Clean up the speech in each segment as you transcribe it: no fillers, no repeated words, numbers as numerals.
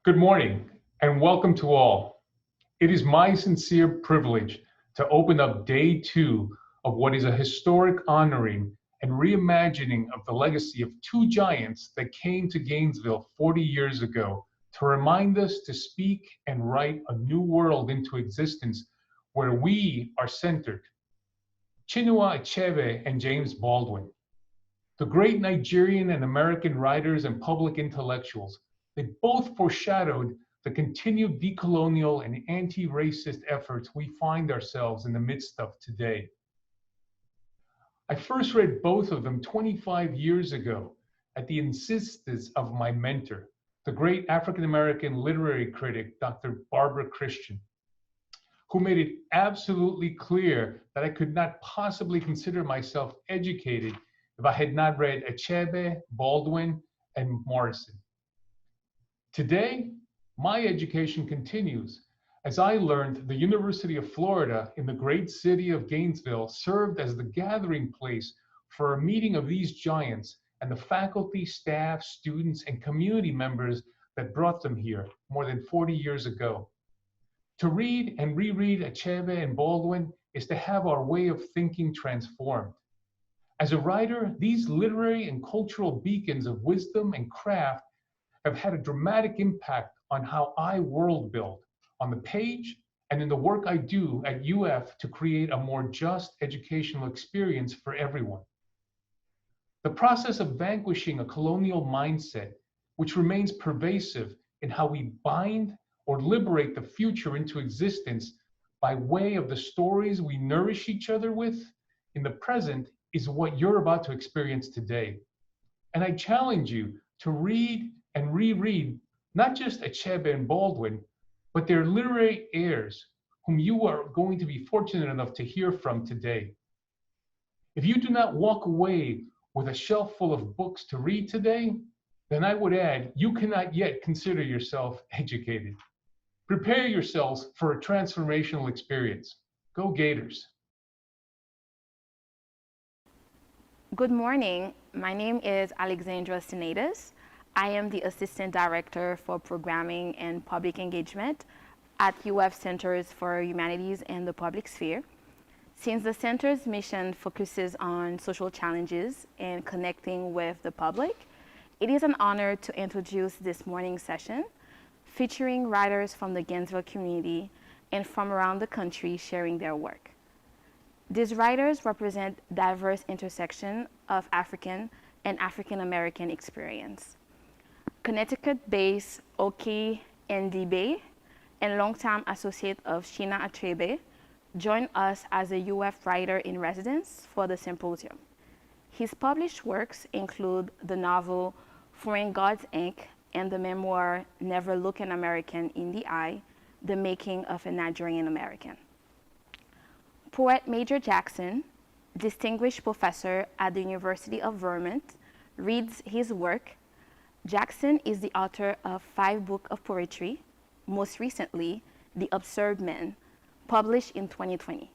Good morning and welcome to all. It is my sincere privilege to open up day two of what is a historic honoring and reimagining of the legacy of two giants that came to Gainesville 40 years ago to remind us to speak and write a new world into existence where we are centered. Chinua Achebe and James Baldwin, the great Nigerian and American writers and public intellectuals, they both foreshadowed the continued decolonial and anti-racist efforts we find ourselves in the midst of today. I first read both of them 25 years ago at the insistence of my mentor, the great African-American literary critic, Dr. Barbara Christian, who made it absolutely clear that I could not possibly consider myself educated if I had not read Achebe, Baldwin, and Morrison. Today, my education continues as I learned the University of Florida in the great city of Gainesville served as the gathering place for a meeting of these giants and the faculty, staff, students, and community members that brought them here more than 40 years ago. To read and reread Achebe and Baldwin is to have our way of thinking transformed. As a writer, these literary and cultural beacons of wisdom and craft have had a dramatic impact on how I world build on the page and in the work I do at UF to create a more just educational experience for everyone. The process of vanquishing a colonial mindset, which remains pervasive in how we bind or liberate the future into existence by way of the stories we nourish each other with in the present, is what you're about to experience today. And I challenge you to read and reread not just Achebe and Baldwin, but their literary heirs, whom you are going to be fortunate enough to hear from today. If you do not walk away with a shelf full of books to read today, then I would add, you cannot yet consider yourself educated. Prepare yourselves for a transformational experience. Go Gators. Good morning. My name is Alexandra Cenatus. I am the Assistant Director for Programming and Public Engagement at UF Centers for Humanities and the Public Sphere. Since the center's mission focuses on social challenges and connecting with the public, it is an honor to introduce this morning's session featuring writers from the Gainesville community and from around the country sharing their work. These writers represent diverse intersection of African and African American experience. Connecticut-based Okey Ndibe and longtime associate of Chinua Achebe joined us as a UF writer in residence for the symposium. His published works include the novel Foreign Gods, Inc. and the memoir Never Look an American in the Eye, The Making of a Nigerian American. Poet Major Jackson, distinguished professor at the University of Vermont, reads his work. Jackson is the author of 5 books of poetry, most recently, The Absurd Man, published in 2020.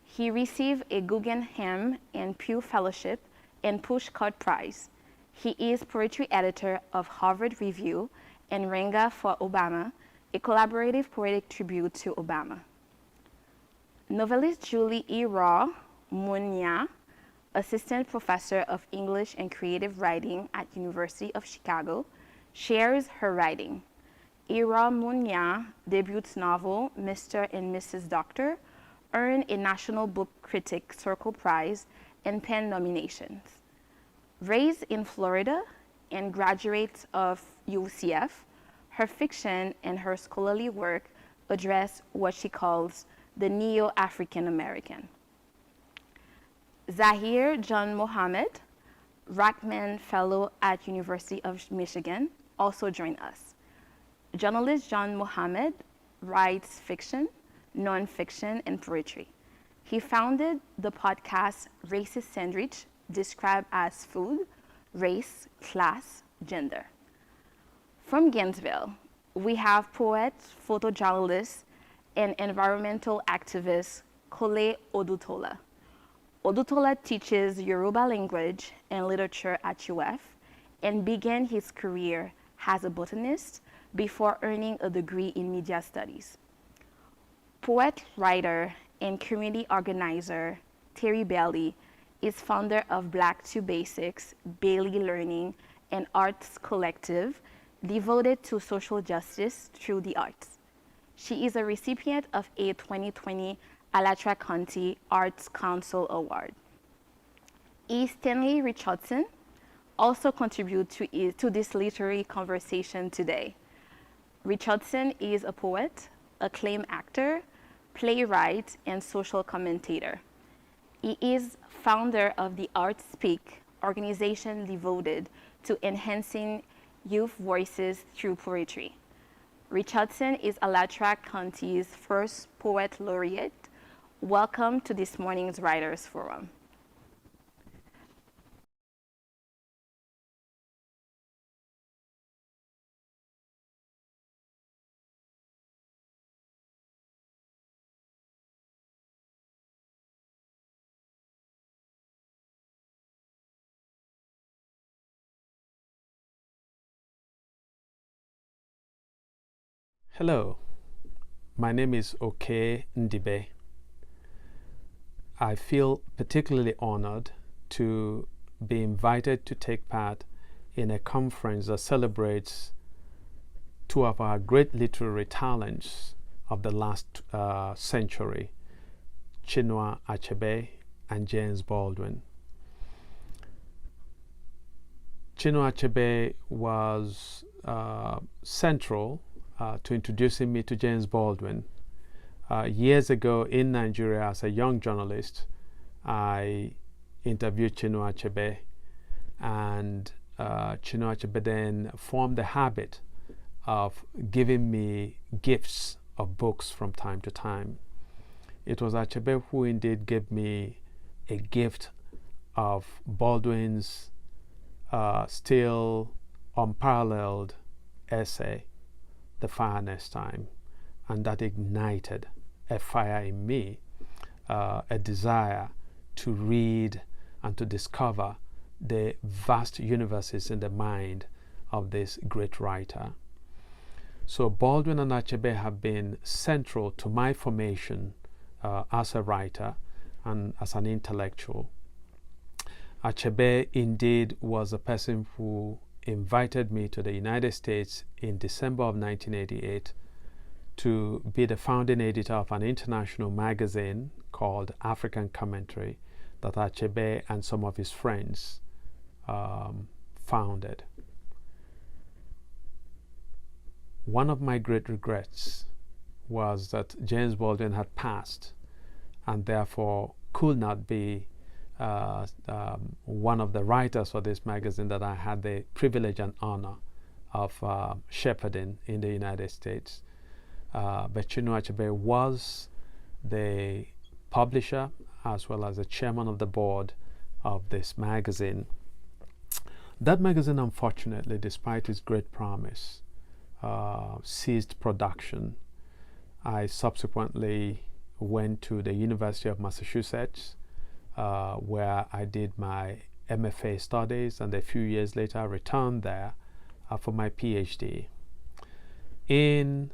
He received a Guggenheim and Pew Fellowship and Pushcart Prize. He is poetry editor of Harvard Review and Renga for Obama, a collaborative poetic tribute to Obama. Novelist Julie Iromuanya, assistant professor of English and creative writing at University of Chicago, shares her writing. Iromuanya debut novel, Mr. and Mrs. Doctor, earned a National Book Critics Circle Prize and PEN nominations. Raised in Florida and graduate of UCF, her fiction and her scholarly work address what she calls the Neo-African American. Zahir Jan Mohamed, Rackman Fellow at University of Michigan, also joined us. Journalist JanMohamed writes fiction, nonfiction, and poetry. He founded the podcast Racist Sandwich, described as food, race, class, gender. From Gainesville, we have poet, photojournalist, and environmental activist Kole Odutola. Odutola teaches Yoruba language and literature at UF and began his career as a botanist before earning a degree in media studies. Poet, writer, and community organizer Terri Bailey is founder of Black to Basics, Bailey Learning, and Arts Collective, devoted to social justice through the arts. She is a recipient of a 2020 Alachua County Arts Council Award. Stanley Richardson also contributes to this literary conversation today. Richardson is a poet, acclaimed actor, playwright, and social commentator. He is founder of the Arts Speak, organization devoted to enhancing youth voices through poetry. Richardson is Alachua County's first poet laureate. Welcome to this morning's Writers Forum. Hello, my name is Okey Ndibe. I feel particularly honored to be invited to take part in a conference that celebrates two of our great literary talents of the last century, Chinua Achebe and James Baldwin. Chinua Achebe was central to introducing me to James Baldwin. Years ago in Nigeria, as a young journalist, I interviewed Chinua Achebe, and Chinua Achebe then formed the habit of giving me gifts of books from time to time. It was Achebe who indeed gave me a gift of Baldwin's still unparalleled essay, The Fire Next Time, and that ignited a fire in me, a desire to read and to discover the vast universes in the mind of this great writer. So Baldwin and Achebe have been central to my formation as a writer and as an intellectual. Achebe indeed was a person who invited me to the United States in December of 1988 to be the founding editor of an international magazine called African Commentary that Achebe and some of his friends founded. One of my great regrets was that James Baldwin had passed and therefore could not be one of the writers for this magazine that I had the privilege and honor of shepherding in the United States. But Chinua Achebe was the publisher as well as the chairman of the board of this magazine. That magazine, unfortunately, despite its great promise, ceased production. I subsequently went to the University of Massachusetts, where I did my MFA studies, and a few years later I returned there for my PhD. In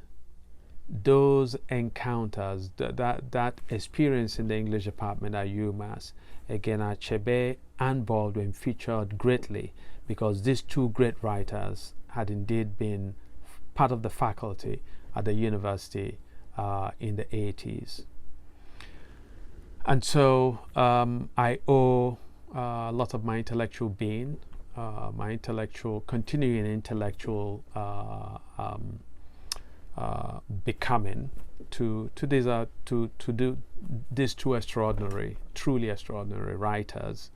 those encounters, that experience in the English department at UMass, again, Achebe and Baldwin featured greatly because these two great writers had indeed been part of the faculty at the university in the 80s. And so I owe a lot of my intellectual being, my continuing intellectual becoming to these two extraordinary, truly extraordinary writers.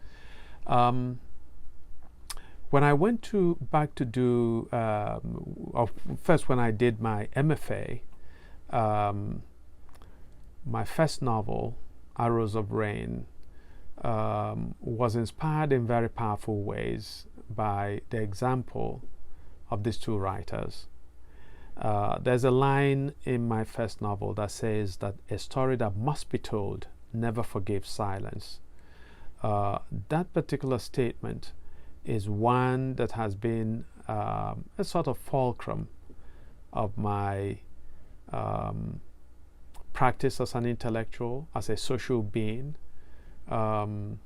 When I went back to do, first when I did my MFA, my first novel, Arrows of Rain, was inspired in very powerful ways by the example of these two writers. There's a line in my first novel that says that a story that must be told never forgives silence. That particular statement is one that has been a sort of fulcrum of my practice as an intellectual, as a social being, and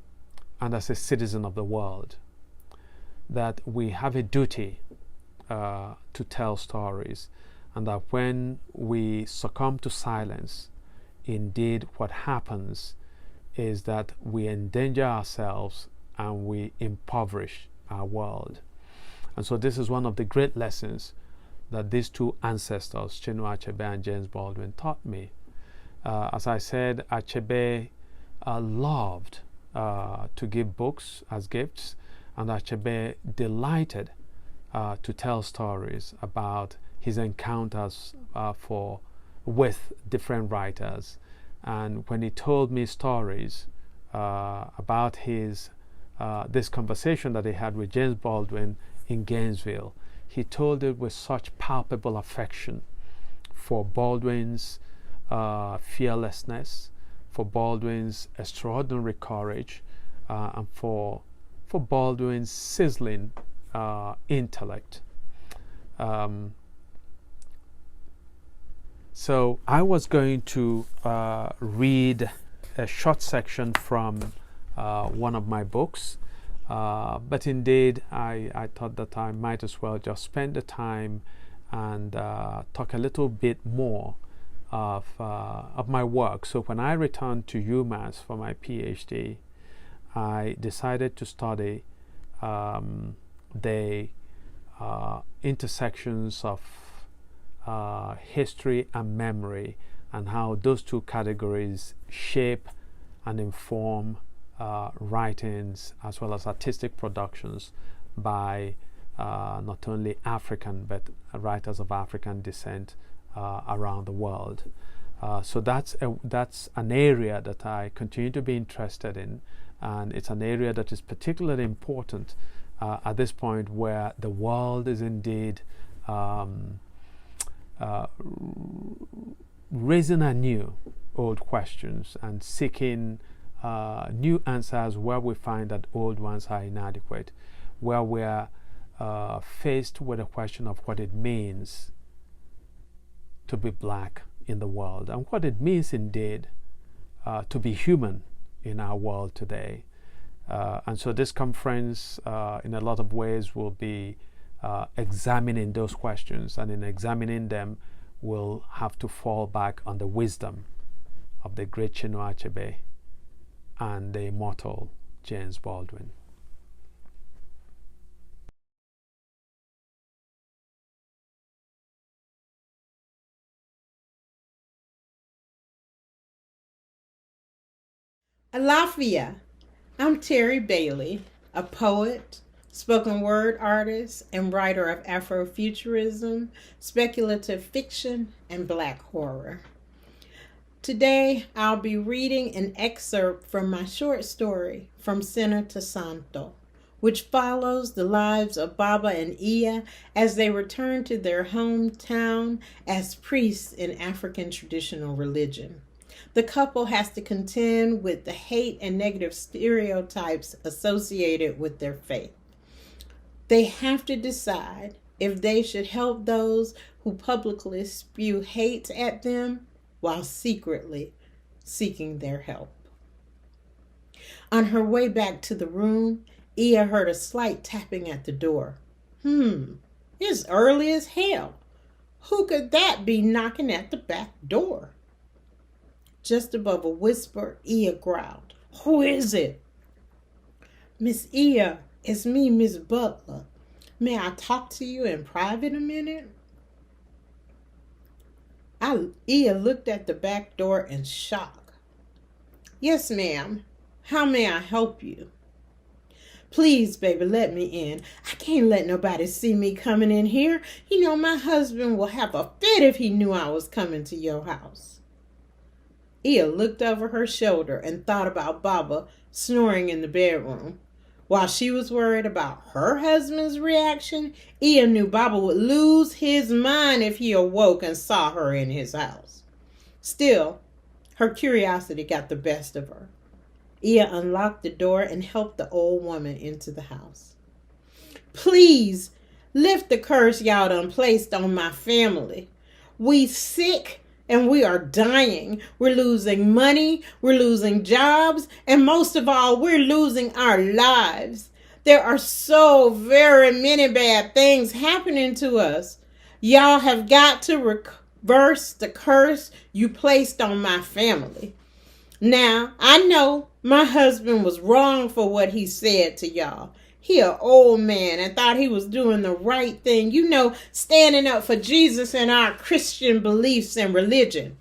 as a citizen of the world, that we have a duty to tell stories, and that when we succumb to silence, indeed what happens is that we endanger ourselves and we impoverish our world. And so this is one of the great lessons that these two ancestors, Chinua Achebe and James Baldwin, taught me. As I said, Achebe loved to give books as gifts, and Achebe delighted to tell stories about his encounters with different writers. And when he told me stories about his this conversation that he had with James Baldwin in Gainesville, he told it with such palpable affection for Baldwin's fearlessness, for Baldwin's extraordinary courage, and for Baldwin's sizzling intellect. So I was going to read a short section from one of my books, but indeed I thought that I might as well just spend the time and talk a little bit more of my work. So when I returned to UMass for my PhD, I decided to study the intersections of history and memory, and how those two categories shape and inform writings as well as artistic productions by not only African but writers of African descent around the world. So that's an area that I continue to be interested in, and it's an area that is particularly important at this point, where the world is indeed raising anew old questions and seeking new answers where we find that old ones are inadequate, where we're faced with a question of what it means to be black in the world, and what it means indeed to be human in our world today. And so this conference in a lot of ways will be examining those questions, and in examining them we'll have to fall back on the wisdom of the great Chinua Achebe and the immortal James Baldwin. Alachua. I'm Terri Bailey, a poet, spoken word artist, and writer of Afrofuturism, speculative fiction, and Black horror. Today, I'll be reading an excerpt from my short story, From Sinner to Santo, which follows the lives of Baba and Iya as they return to their hometown as priests in African traditional religion. The couple has to contend with the hate and negative stereotypes associated with their faith. They have to decide if they should help those who publicly spew hate at them while secretly seeking their help. On her way back to the room, Iya heard a slight tapping at the door. It's early as hell. Who could that be knocking at the back door? Just above a whisper, Iya growled, "Who is it?" "Miss Iya, it's me, Miss Butler. May I talk to you in private a minute?" Iya looked at the back door in shock. "Yes, ma'am. How may I help you?" "Please, baby, let me in. I can't let nobody see me coming in here. You know my husband will have a fit if he knew I was coming to your house." Iya looked over her shoulder and thought about Baba snoring in the bedroom. While she was worried about her husband's reaction, Iya knew Baba would lose his mind if he awoke and saw her in his house. Still, her curiosity got the best of her. Iya unlocked the door and helped the old woman into the house. Please lift the curse y'all done placed on my family. We sick and we are dying. We're losing money, we're losing jobs, and most of all, we're losing our lives. There are so very many bad things happening to us. Y'all have got to reverse the curse you placed on my family. Now, I know my husband was wrong for what he said to y'all. He an old man and thought he was doing the right thing. You know, standing up for Jesus and our Christian beliefs and religion.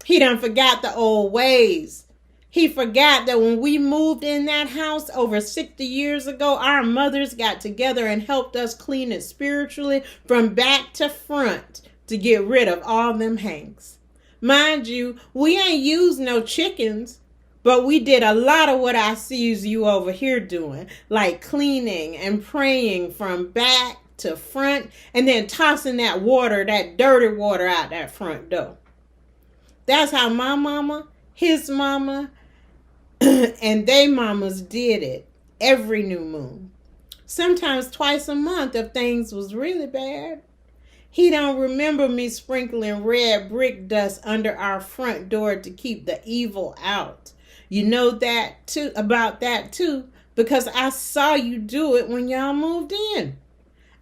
He done forgot the old ways. He forgot that when we moved in that house over 60 years ago, our mothers got together and helped us clean it spiritually from back to front to get rid of all them hanks. Mind you, we ain't used no chickens, but we did a lot of what I sees you over here doing, like cleaning and praying from back to front and then tossing that water, that dirty water out that front door. That's how my mama, his mama, and they mamas did it every new moon. Sometimes twice a month if things was really bad. He don't remember me sprinkling red brick dust under our front door to keep the evil out. You know that too, about that too, because I saw you do it when y'all moved in.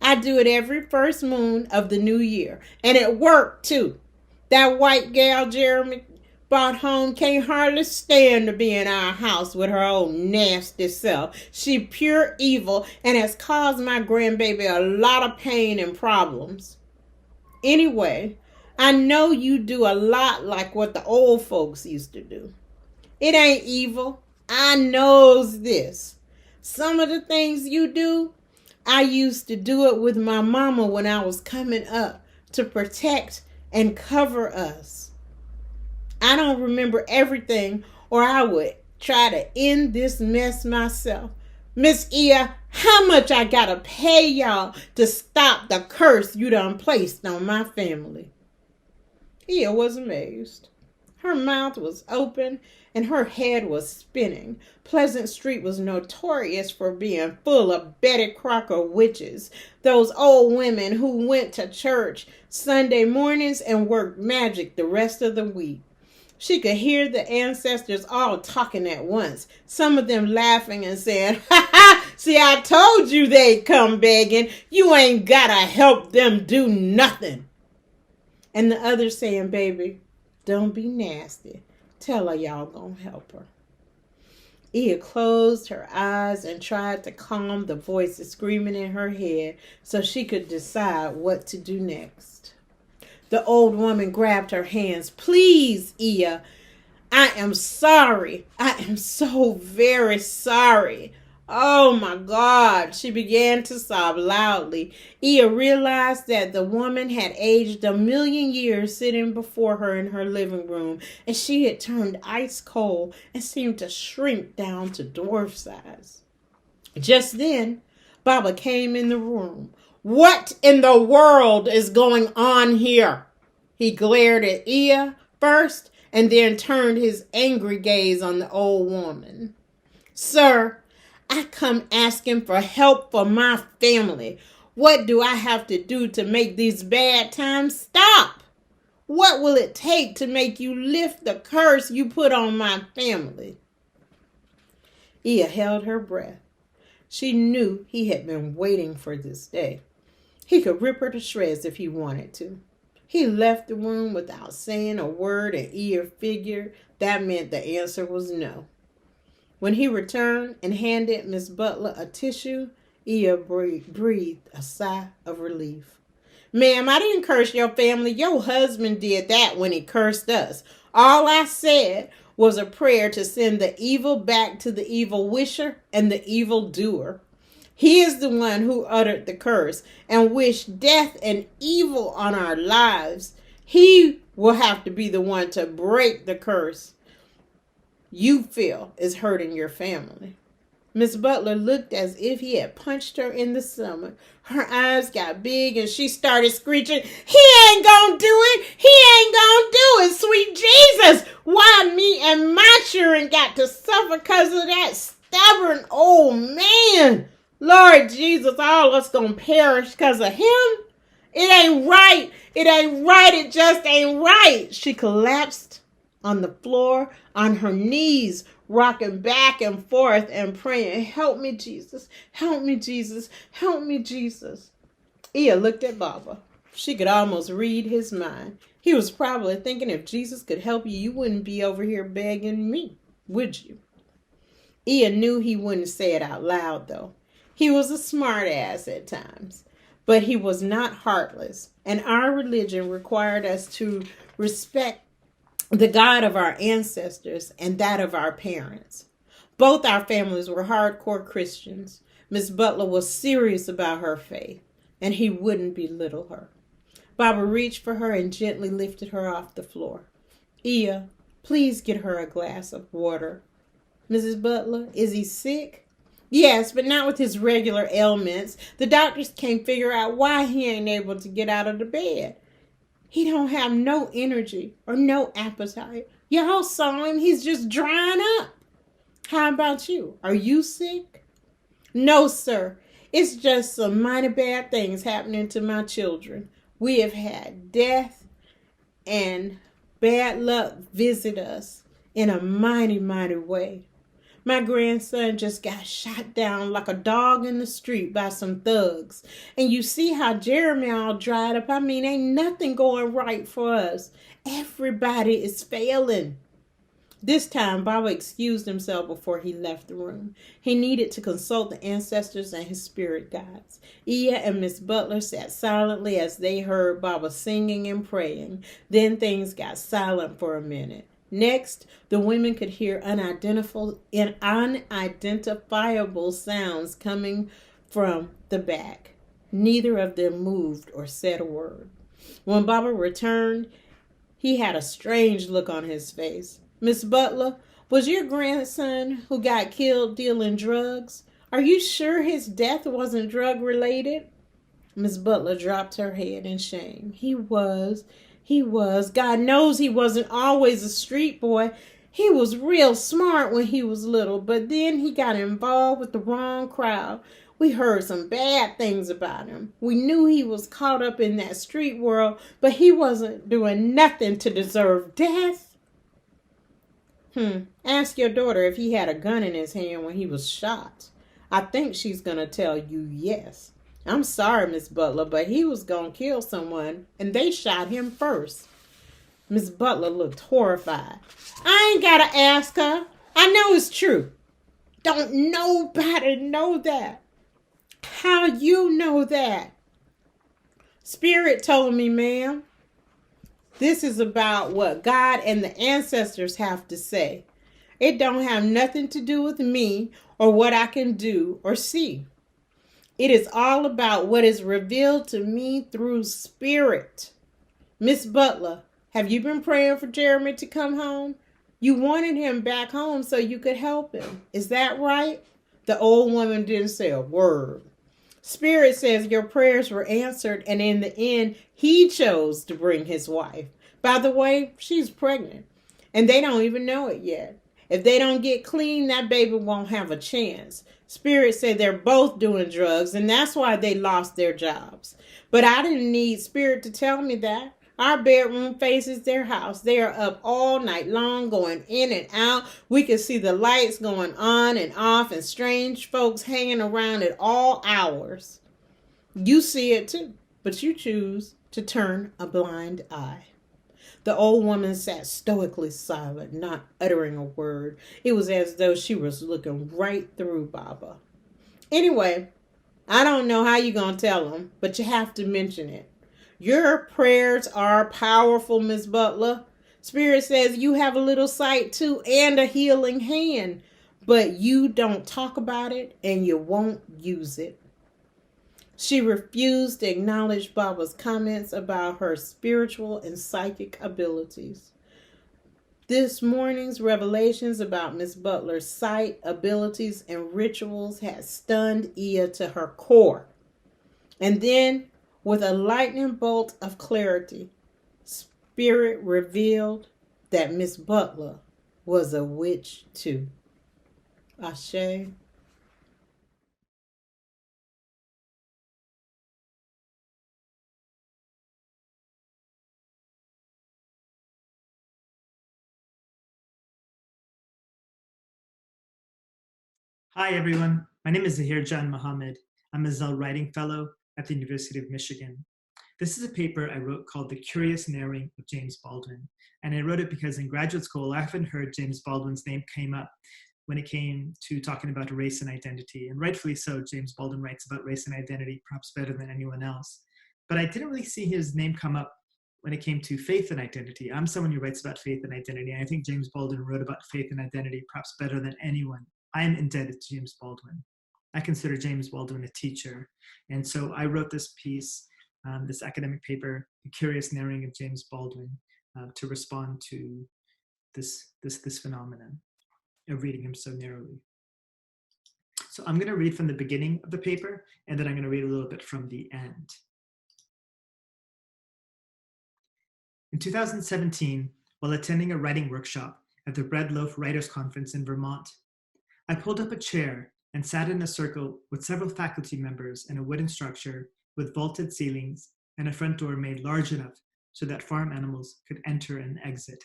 I do it every first moon of the new year, and it worked too. That white gal Jeremy brought home can't hardly stand to be in our house with her old nasty self. She pure evil and has caused my grandbaby a lot of pain and problems. Anyway, I know you do a lot like what the old folks used to do. It ain't evil. I knows this. Some of the things you do, I used to do it with my mama when I was coming up to protect and cover us. I don't remember everything, or I would try to end this mess myself. Miss Ia, how much I gotta pay y'all to stop the curse you done placed on my family? Ia was amazed. Her mouth was open and her head was spinning. Pleasant Street was notorious for being full of Betty Crocker witches, those old women who went to church Sunday mornings and worked magic the rest of the week. She could hear the ancestors all talking at once, some of them laughing and saying, "Ha ha, see, I told you they'd come begging. You ain't gotta help them do nothing." And the others saying, "Baby, don't be nasty. Tell her y'all gonna help her." Ia closed her eyes and tried to calm the voices screaming in her head so she could decide what to do next. The old woman grabbed her hands. "Please, Ia, I am sorry. I am so very sorry. Oh my God." She began to sob loudly. Ia realized that the woman had aged 1,000,000 years sitting before her in her living room, and she had turned ice cold and seemed to shrink down to dwarf size. Just then, Baba came in the room. "What in the world is going on here?" He glared at Ia first and then turned his angry gaze on the old woman. "Sir, I come asking for help for my family. What do I have to do to make these bad times stop? What will it take to make you lift the curse you put on my family?" Ia held her breath. She knew he had been waiting for this day. He could rip her to shreds if he wanted to. He left the room without saying a word, and Ia figured that meant the answer was no. When he returned and handed Miss Butler a tissue, Ia breathed a sigh of relief. "Ma'am, I didn't curse your family. Your husband did that when he cursed us. All I said was a prayer to send the evil back to the evil wisher and the evil doer. He is the one who uttered the curse and wished death and evil on our lives. He will have to be the one to break the curse you feel is hurting your family." Miss Butler looked as if he had punched her in the stomach. Her eyes got big and she started screeching, "He ain't gonna do it! He ain't gonna do it, sweet Jesus! Why me and my children got to suffer because of that stubborn old man? Lord Jesus, all us gonna perish because of him? It ain't right. It ain't right. It just ain't right. She collapsed on the floor, on her knees, rocking back and forth and praying, help me, Jesus. Help me, Jesus. Help me, Jesus. Ia looked at Baba. She could almost read his mind. He was probably thinking, if Jesus could help you, you wouldn't be over here begging me, would you? Ia knew he wouldn't say it out loud, though. He was a smart ass at times, but he was not heartless. And our religion required us to respect the God of our ancestors and that of our parents. Both our families were hardcore Christians. Miss Butler was serious about her faith, and he wouldn't belittle her. Baba reached for her and gently lifted her off the floor. Ia, please get her a glass of water. Mrs. Butler, is he sick? Yes, but not with his regular ailments. The doctors can't figure out why he ain't able to get out of the bed. He don't have no energy or no appetite. Y'all saw him. He's just drying up. How about you? Are you sick? No, sir. It's just some mighty bad things happening to my children. We have had death and bad luck visit us in a mighty, mighty way. My grandson just got shot down like a dog in the street by some thugs. And you see how Jeremy all dried up. I mean, ain't nothing going right for us. Everybody is failing. This time, Baba excused himself before he left the room. He needed to consult the ancestors and his spirit guides. Ia and Miss Butler sat silently as they heard Baba singing and praying. Then things got silent for a minute. Next, the women could hear unidentifiable sounds coming from the back. Neither of them moved or said a word. When Baba returned, he had a strange look on his face. Miss Butler, was your grandson who got killed dealing drugs? Are you sure his death wasn't drug-related? Miss Butler dropped her head in shame. He was. God knows he wasn't always a street boy. He was real smart when he was little, but then he got involved with the wrong crowd. We heard some bad things about him. We knew he was caught up in that street world, but he wasn't doing nothing to deserve death. Ask your daughter if he had a gun in his hand when he was shot. I think she's going to tell you yes. I'm sorry, Miss Butler, but he was going to kill someone, and they shot him first. Miss Butler looked horrified. I ain't got to ask her. I know it's true. Don't nobody know that. How you know that? Spirit told me, ma'am. This is about what God and the ancestors have to say. It don't have nothing to do with me or what I can do or see. It is all about what is revealed to me through spirit. Miss Butler, have you been praying for Jeremy to come home? You wanted him back home so you could help him. Is that right? The old woman didn't say a word. Spirit says your prayers were answered, and in the end, he chose to bring his wife. By the way, she's pregnant, and they don't even know it yet. If they don't get clean, that baby won't have a chance. Spirit said they're both doing drugs, and that's why they lost their jobs. But I didn't need Spirit to tell me that. Our bedroom faces their house. They are up all night long, going in and out. We can see the lights going on and off, and strange folks hanging around at all hours. You see it too, but you choose to turn a blind eye. The old woman sat stoically silent, not uttering a word. It was as though she was looking right through Baba. Anyway, I don't know how you're going to tell them, but you have to mention it. Your prayers are powerful, Miss Butler. Spirit says you have a little sight too and a healing hand, but you don't talk about it and you won't use it. She refused to acknowledge Baba's comments about her spiritual and psychic abilities. This morning's revelations about Miss Butler's sight, abilities, and rituals had stunned Ia to her core. And then, with a lightning bolt of clarity, Spirit revealed that Miss Butler was a witch too. Ashe. Hi, everyone. My name is Zahir Jan Mohamed. I'm a Zell Writing Fellow at the University of Michigan. This is a paper I wrote called The Curious Narrowing of James Baldwin. And I wrote it because in graduate school, I often heard James Baldwin's name came up when it came to talking about race and identity. And rightfully so, James Baldwin writes about race and identity perhaps better than anyone else. But I didn't really see his name come up when it came to faith and identity. I'm someone who writes about faith and identity. And I think James Baldwin wrote about faith and identity perhaps better than anyone. I am indebted to James Baldwin. I consider James Baldwin a teacher. And so I wrote this piece, this academic paper, The Curious Narrowing of James Baldwin, to respond to this phenomenon of reading him so narrowly. So I'm going to read from the beginning of the paper, and then I'm going to read a little bit from the end. In 2017, while attending a writing workshop at the Bread Loaf Writers Conference in Vermont, I pulled up a chair and sat in a circle with several faculty members in a wooden structure with vaulted ceilings and a front door made large enough so that farm animals could enter and exit.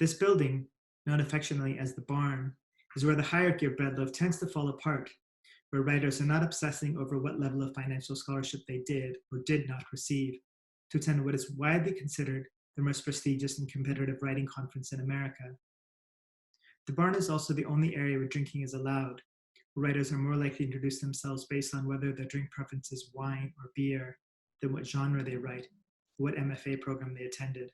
This building, known affectionately as the barn, is where the hierarchy of Bread Loaf tends to fall apart, where writers are not obsessing over what level of financial scholarship they did or did not receive to attend what is widely considered the most prestigious and competitive writing conference in America. The barn is also the only area where drinking is allowed, where writers are more likely to introduce themselves based on whether their drink preference is wine or beer than what genre they write, or what MFA program they attended.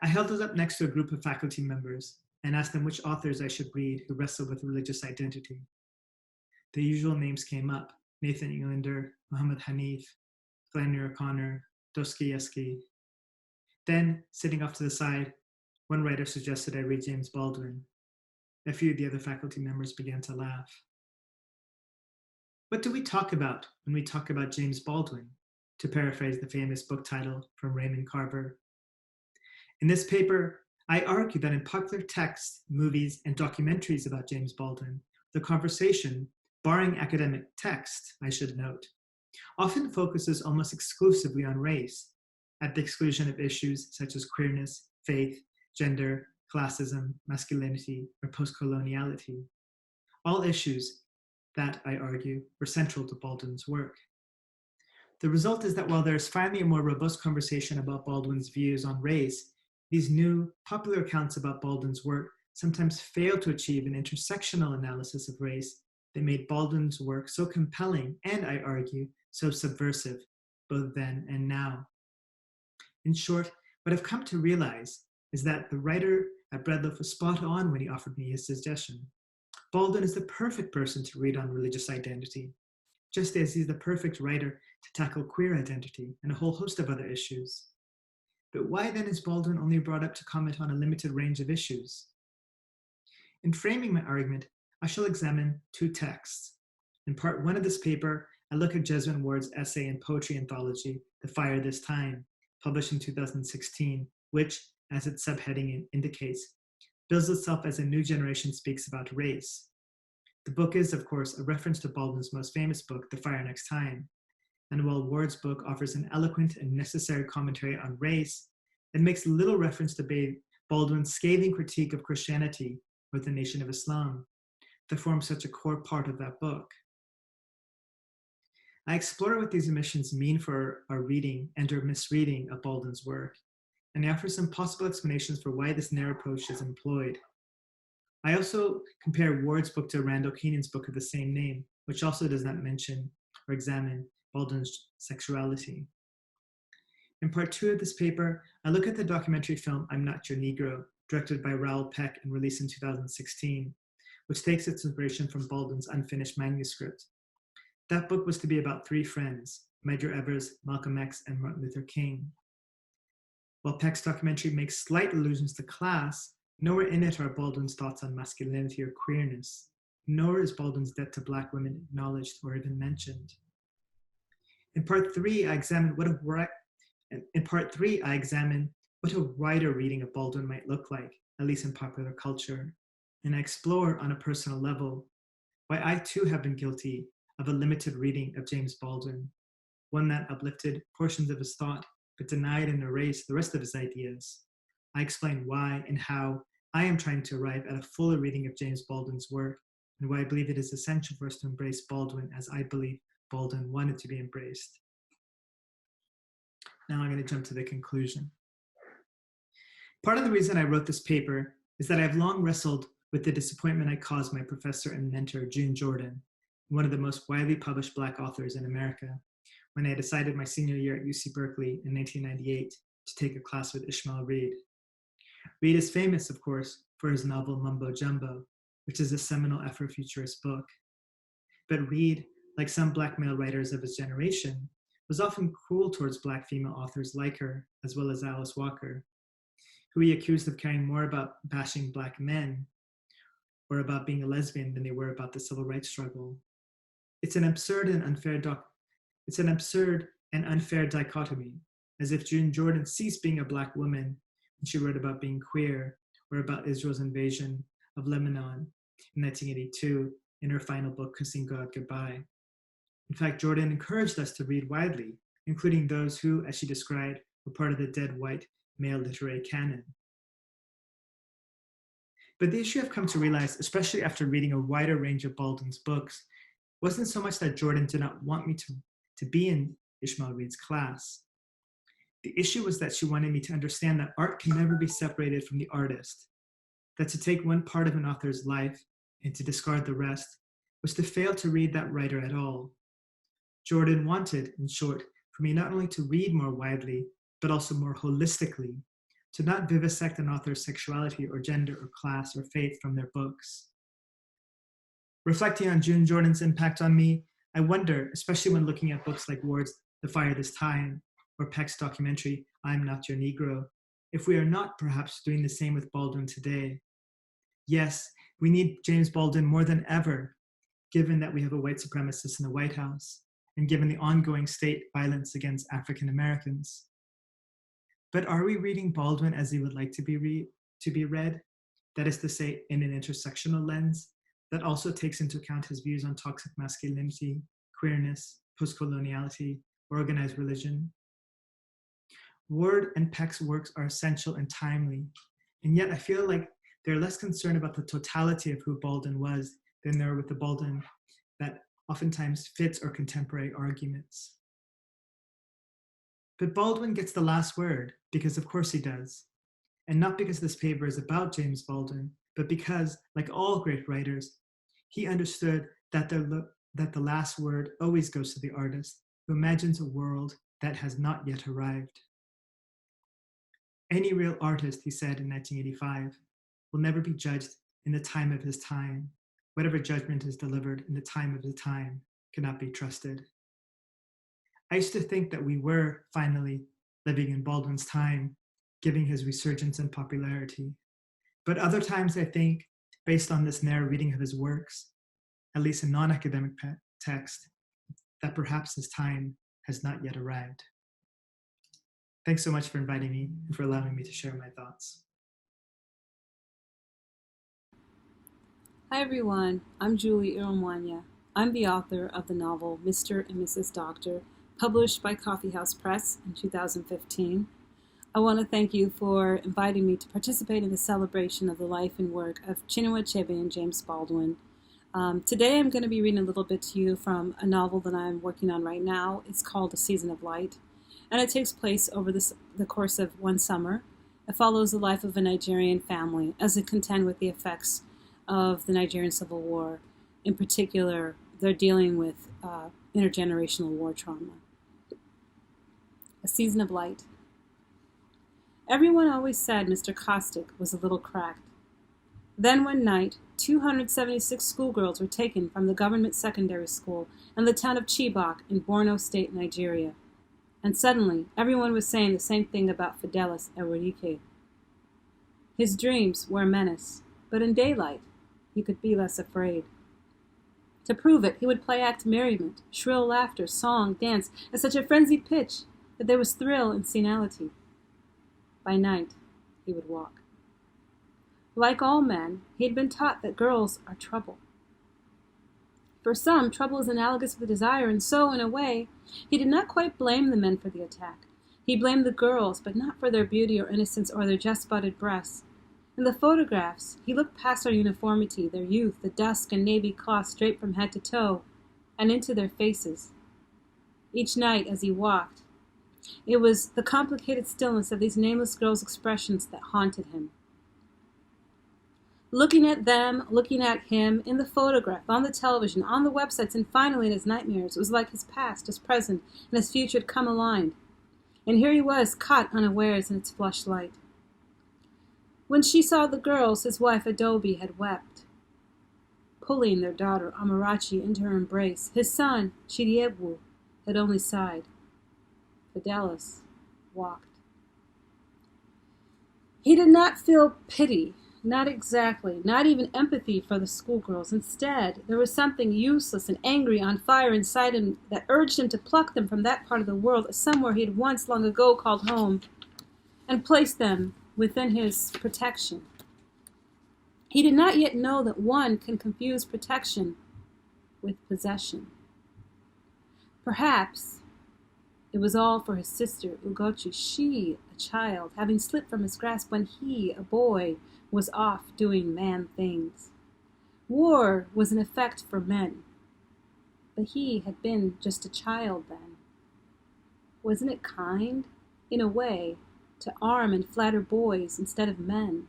I held it up next to a group of faculty members and asked them which authors I should read who wrestle with religious identity. The usual names came up: Nathan Englander, Muhammad Hanif, Flannery O'Connor, Dostoevsky. Then, sitting off to the side, one writer suggested I read James Baldwin. A few of the other faculty members began to laugh. What do we talk about when we talk about James Baldwin? To paraphrase the famous book title from Raymond Carver. In this paper, I argue that in popular texts, movies, and documentaries about James Baldwin, the conversation, barring academic text, I should note, often focuses almost exclusively on race, at the exclusion of issues such as queerness, faith, gender, classism, masculinity, or post-coloniality. All issues that, I argue, were central to Baldwin's work. The result is that while there is finally a more robust conversation about Baldwin's views on race, these new, popular accounts about Baldwin's work sometimes fail to achieve an intersectional analysis of race that made Baldwin's work so compelling and, I argue, so subversive, both then and now. In short, what I've come to realize is that the writer at Bread Loaf was spot on when he offered me his suggestion. Baldwin is the perfect person to read on religious identity, just as he's the perfect writer to tackle queer identity and a whole host of other issues. But why then is Baldwin only brought up to comment on a limited range of issues? In framing my argument, I shall examine two texts. In part one of this paper, I look at Jesmyn Ward's essay and poetry anthology, The Fire This Time, published in 2016, which, as its subheading indicates, bills itself as a new generation speaks about race. The book is, of course, a reference to Baldwin's most famous book, The Fire Next Time. And while Ward's book offers an eloquent and necessary commentary on race, it makes little reference to Baldwin's scathing critique of Christianity or the Nation of Islam that forms such a core part of that book. I explore what these omissions mean for our reading and our misreading of Baldwin's work, and I offer some possible explanations for why this narrow approach is employed. I also compare Ward's book to Randall Keenan's book of the same name, which also does not mention or examine Baldwin's sexuality. In part two of this paper, I look at the documentary film I'm Not Your Negro, directed by Raoul Peck and released in 2016, which takes its inspiration from Baldwin's unfinished manuscript. That book was to be about three friends, Medgar Evers, Malcolm X, and Martin Luther King. While Peck's documentary makes slight allusions to class, nowhere in it are Baldwin's thoughts on masculinity or queerness, nor is Baldwin's debt to Black women acknowledged or even mentioned. In part three, I examine what a wider reading of Baldwin might look like, at least in popular culture, and I explore on a personal level why I too have been guilty of a limited reading of James Baldwin, one that uplifted portions of his thought but denied and erased the rest of his ideas. I explain why and how I am trying to arrive at a fuller reading of James Baldwin's work and why I believe it is essential for us to embrace Baldwin as I believe Baldwin wanted to be embraced. Now I'm going to jump to the conclusion. Part of the reason I wrote this paper is that I've long wrestled with the disappointment I caused my professor and mentor, June Jordan, one of the most widely published Black authors in America, when I decided my senior year at UC Berkeley in 1998 to take a class with Ishmael Reed. Reed is famous, of course, for his novel Mumbo Jumbo, which is a seminal Afrofuturist book. But Reed, like some Black male writers of his generation, was often cruel towards Black female authors like her, as well as Alice Walker, who he accused of caring more about bashing Black men or about being a lesbian than they were about the civil rights struggle. It's an absurd and unfair dichotomy, as if June Jordan ceased being a Black woman when she wrote about being queer or about Israel's invasion of Lebanon in 1982 in her final book, Kissing God Goodbye. In fact, Jordan encouraged us to read widely, including those who, as she described, were part of the dead white male literary canon. But the issue I've come to realize, especially after reading a wider range of Baldwin's books, wasn't so much that Jordan did not want me to be in Ishmael Reed's class. The issue was that she wanted me to understand that art can never be separated from the artist, that to take one part of an author's life and to discard the rest was to fail to read that writer at all. Jordan wanted, in short, for me not only to read more widely, but also more holistically, to not vivisect an author's sexuality or gender or class or faith from their books. Reflecting on June Jordan's impact on me, I wonder, especially when looking at books like Ward's The Fire This Time or Peck's documentary, I'm Not Your Negro, if we are not perhaps doing the same with Baldwin today. Yes, we need James Baldwin more than ever, given that we have a white supremacist in the White House and given the ongoing state violence against African Americans. But are we reading Baldwin as he would like to be read? That is to say, in an intersectional lens that also takes into account his views on toxic masculinity, queerness, post-coloniality, organized religion. Ward and Peck's works are essential and timely, and yet I feel like they're less concerned about the totality of who Baldwin was than they are with the Baldwin that oftentimes fits our contemporary arguments. But Baldwin gets the last word, because of course he does. And not because this paper is about James Baldwin, but because, like all great writers, he understood that the last word always goes to the artist, who imagines a world that has not yet arrived. Any real artist, he said in 1985, will never be judged in the time of his time. Whatever judgment is delivered in the time of the time cannot be trusted. I used to think that we were finally living in Baldwin's time, giving his resurgence in popularity. But other times I think, based on this narrow reading of his works, at least in non-academic text, that perhaps his time has not yet arrived. Thanks so much for inviting me and for allowing me to share my thoughts. Hi everyone, I'm Julie Iromuanya. I'm the author of the novel Mr. and Mrs. Doctor, published by Coffee House Press in 2015. I want to thank you for inviting me to participate in the celebration of the life and work of Chinua Achebe and James Baldwin. Today I'm going to be reading a little bit to you from a novel that I'm working on right now. It's called A Season of Light, and it takes place over the course of one summer. It follows the life of a Nigerian family as they contend with the effects of the Nigerian Civil War. In particular, they're dealing with intergenerational war trauma. A Season of Light. Everyone always said Mr. Caustic was a little cracked. Then one night, 276 schoolgirls were taken from the government secondary school in the town of Chibok in Borno State, Nigeria. And suddenly, everyone was saying the same thing about Fidelis Ewerike. His dreams were a menace, but in daylight, he could be less afraid. To prove it, he would play act merriment, shrill laughter, song, dance, at such a frenzied pitch that there was thrill and senility. By night, he would walk. Like all men, he had been taught that girls are trouble. For some, trouble is analogous with desire, and so, in a way, he did not quite blame the men for the attack. He blamed the girls, but not for their beauty or innocence or their just-budded breasts. In the photographs, he looked past their uniformity, their youth, the dusk and navy cloth draped from head to toe, and into their faces. Each night as he walked, it was the complicated stillness of these nameless girls' expressions that haunted him. Looking at them, looking at him, in the photograph, on the television, on the websites, and finally in his nightmares, it was like his past, his present, and his future had come aligned. And here he was, caught unawares in its flushed light. When she saw the girls, his wife Adobe had wept, pulling their daughter Amarachi into her embrace. His son, Chidiebu, had only sighed. Fidelis walked. He did not feel pity, not exactly, not even empathy for the schoolgirls. Instead, there was something useless and angry on fire inside him that urged him to pluck them from that part of the world, somewhere he had once long ago called home, and place them within his protection. He did not yet know that one can confuse protection with possession. Perhaps it was all for his sister, Ugochi, she, a child, having slipped from his grasp when he, a boy, was off doing man things. War was an effect for men, but he had been just a child then. Wasn't it kind, in a way, to arm and flatter boys instead of men?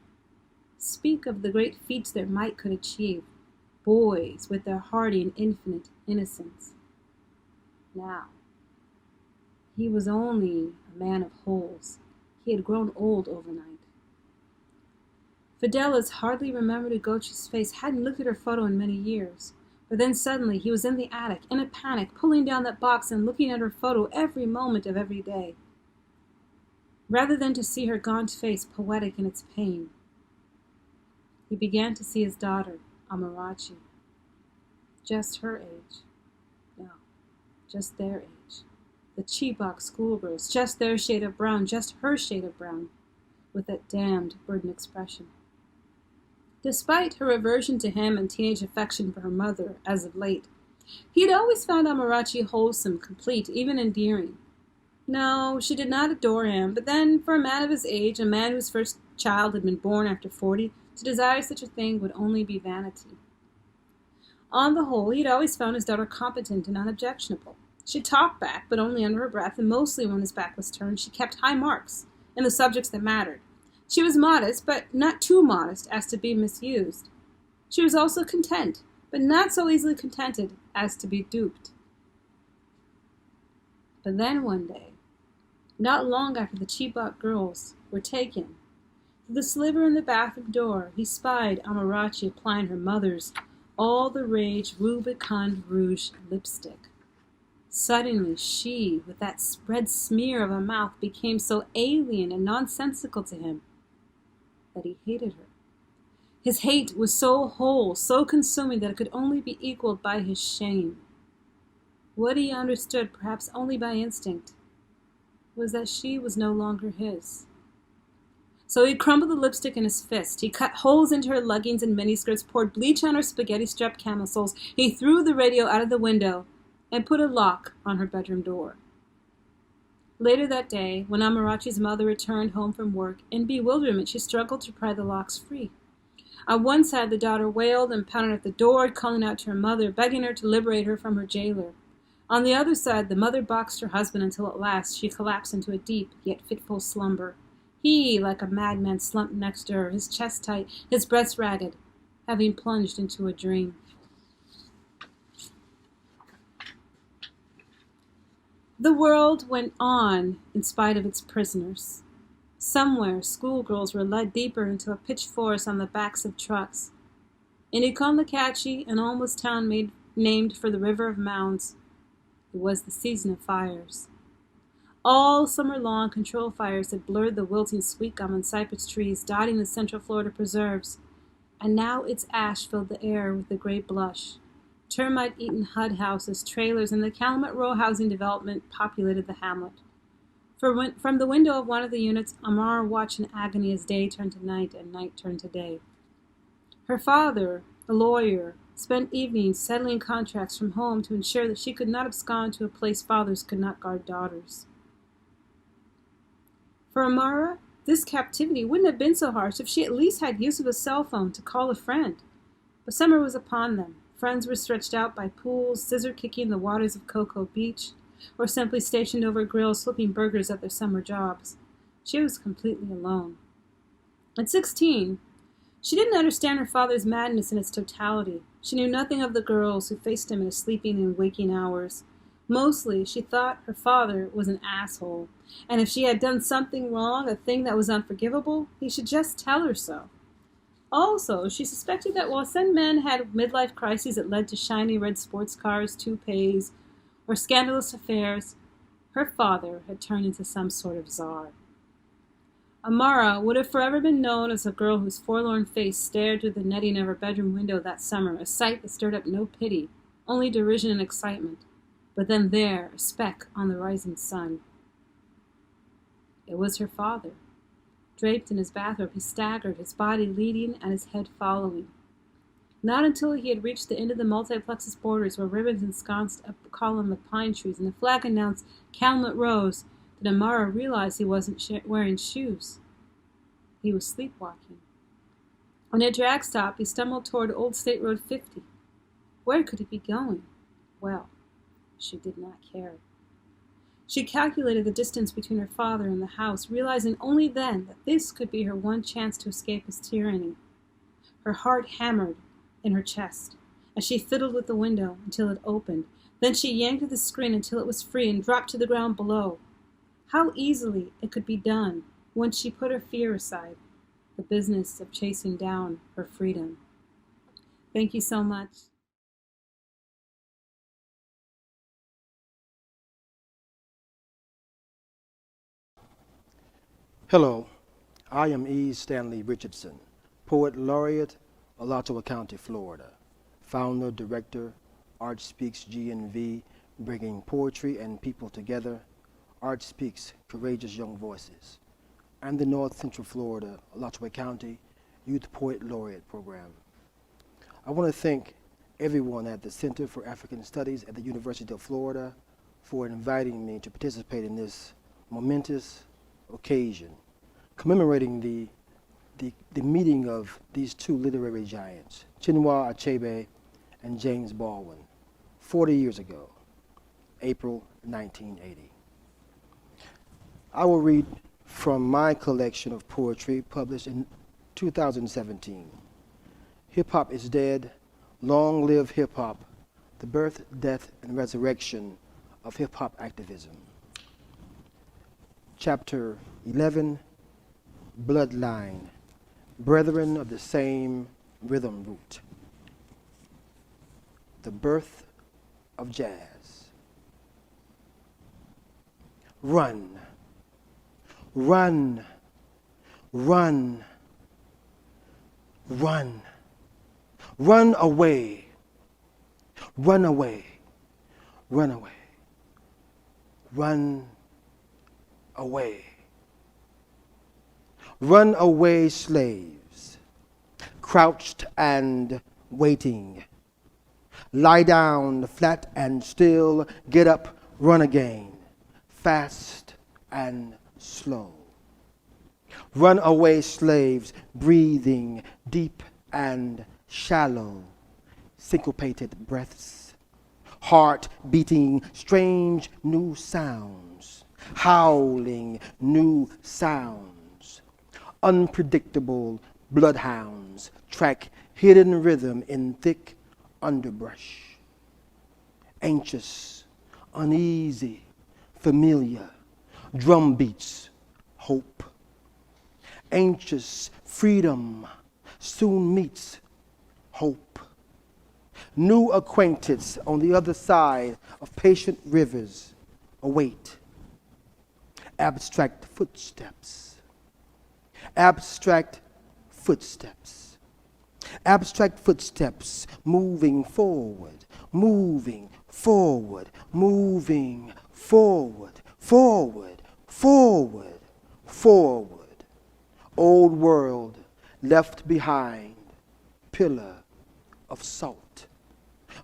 Speak of the great feats their might could achieve, boys with their hardy and infinite innocence. Now, he was only a man of holes. He had grown old overnight. Fidelis hardly remembered Ugochi's face, hadn't looked at her photo in many years. But then suddenly he was in the attic, in a panic, pulling down that box and looking at her photo every moment of every day. Rather than to see her gaunt face poetic in its pain, he began to see his daughter, Amarachi. Just her age. No, just their age. The Chibok schoolgirls, just their shade of brown, just her shade of brown, with that damned burden expression. Despite her aversion to him and teenage affection for her mother, as of late, he had always found Amarachi wholesome, complete, even endearing. No, she did not adore him, but then, for a man of his age, a man whose first child had been born after 40, to desire such a thing would only be vanity. On the whole, he had always found his daughter competent and unobjectionable. She talked back, but only under her breath, and mostly when his back was turned, she kept high marks in the subjects that mattered. She was modest, but not too modest as to be misused. She was also content, but not so easily contented as to be duped. But then one day, not long after the Chibok girls were taken, through the sliver in the bathroom door, he spied Amarachi applying her mother's all-the-rage Rubicon Rouge lipstick. Suddenly she, with that red smear of a mouth, became so alien and nonsensical to him that he hated her. His hate was so whole, so consuming, that it could only be equaled by his shame. What he understood, perhaps only by instinct, was that she was no longer his. So he crumbled the lipstick in his fist. He cut holes into her leggings and miniskirts, poured bleach on her spaghetti-striped camisoles. He threw the radio out of the window and put a lock on her bedroom door. Later that day, when Amarachi's mother returned home from work, in bewilderment she struggled to pry the locks free. On one side, the daughter wailed and pounded at the door, calling out to her mother, begging her to liberate her from her jailer. On the other side, the mother boxed her husband until at last she collapsed into a deep yet fitful slumber. He, like a madman, slumped next to her, his chest tight, his breast ragged, having plunged into a dream. The world went on in spite of its prisoners. Somewhere, schoolgirls were led deeper into a pitch forest on the backs of trucks. In Ikonlakachi, an almost town named for the River of Mounds, it was the season of fires. All summer long, control fires had blurred the wilting sweet gum and cypress trees dotting the Central Florida preserves, and now its ash filled the air with a gray blush. Termite-eaten HUD houses, trailers, and the Calumet Row housing development populated the hamlet. From the window of one of the units, Amar watched in agony as day turned to night and night turned to day. Her father, a lawyer, spent evenings settling contracts from home to ensure that she could not abscond to a place fathers could not guard daughters. For Amara, This captivity wouldn't have been so harsh if she at least had use of a cell phone to call a friend. But summer was upon them. Friends were stretched out by pools, scissor-kicking the waters of Cocoa Beach, or simply stationed over grills flipping burgers at their summer jobs. She was completely alone. At 16, she didn't understand her father's madness in its totality. She knew nothing of the girls who faced him in his sleeping and waking hours. Mostly, she thought her father was an asshole, and if she had done something wrong, a thing that was unforgivable, he should just tell her so. Also, she suspected that while some men had midlife crises that led to shiny red sports cars, toupees, or scandalous affairs, her father had turned into some sort of czar. Amara would have forever been known as a girl whose forlorn face stared through the netting of her bedroom window that summer, a sight that stirred up no pity, only derision and excitement. But then there, a speck on the rising sun. It was her father. Draped in his bathrobe, he staggered, his body leading and his head following. Not until he had reached the end of the multiplex's borders where ribbons ensconced a column of pine trees and the flag announced Calumet Rose did Amara realize he wasn't wearing shoes. He was sleepwalking. On a drag stop, he stumbled toward Old State Road 50. Where could he be going? Well, she did not care. She calculated the distance between her father and the house, realizing only then that this could be her one chance to escape his tyranny. Her heart hammered in her chest as she fiddled with the window until it opened. Then she yanked at the screen until it was free and dropped to the ground below. How easily it could be done once she put her fear aside, the business of chasing down her freedom. Thank you so much. Hello, I am E. Stanley Richardson, Poet Laureate, Alachua County, Florida, founder, director, Art Speaks GNV, bringing poetry and people together, Art Speaks Courageous Young Voices, and the North Central Florida, Alachua County Youth Poet Laureate Program. I want to thank everyone at the Center for African Studies at the University of Florida for inviting me to participate in this momentous occasion, commemorating the meeting of these two literary giants, Chinua Achebe and James Baldwin, 40 years ago, April 1980. I will read from my collection of poetry published in 2017. Hip-Hop is Dead, Long Live Hip-Hop, The Birth, Death, and Resurrection of Hip-Hop Activism. Chapter 11, Bloodline, Brethren of the Same Rhythm Root. The Birth of Jazz. Run, run, run, run, run away, run away, run away, run away. Run away, slaves, crouched and waiting. Lie down, flat and still, get up, run again, fast and slow. Run away, slaves, breathing deep and shallow, syncopated breaths, heart beating strange new sounds, howling new sounds. Unpredictable bloodhounds track hidden rhythm in thick underbrush. Anxious, uneasy, familiar, drum beats, hope. Anxious freedom soon meets hope. New acquaintance on the other side of patient rivers await. Abstract footsteps. Abstract footsteps. Abstract footsteps moving forward, moving forward, moving forward, forward, forward, forward. Old world left behind, pillar of salt.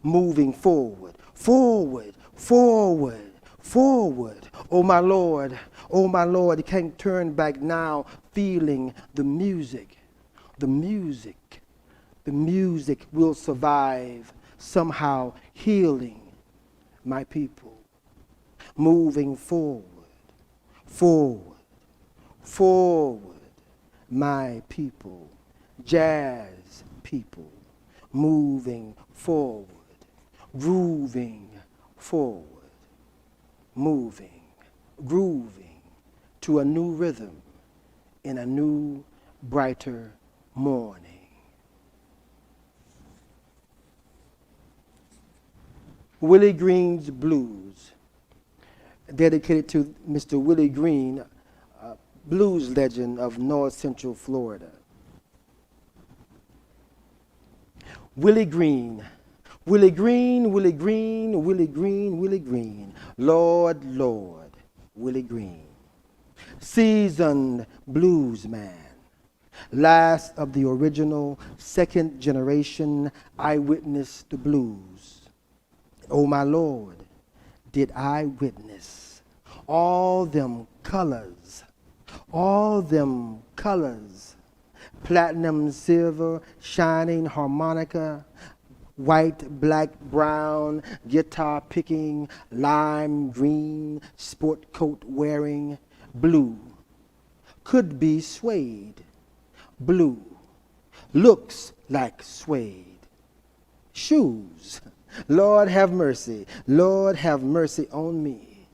Moving forward, forward, forward, forward. Oh my Lord, can't turn back now, feeling the music. The music will survive, somehow healing my people. Moving forward, my people, jazz people, moving forward, grooving forward, moving, grooving to a new rhythm in a new, brighter morning. Willie Green's Blues, dedicated to Mr. Willie Green, blues legend of North Central Florida. Willie Green, Willie Green, Willie Green, Willie Green, Willie Green, Lord, Lord, Willie Green. Seasoned blues man, last of the original second generation eyewitness to blues. Oh my Lord, did I witness all them colors, platinum, silver, shining harmonica, white, black, brown, guitar picking, lime green, sport coat wearing, blue, could be suede, blue, looks like suede, shoes, Lord have mercy on me.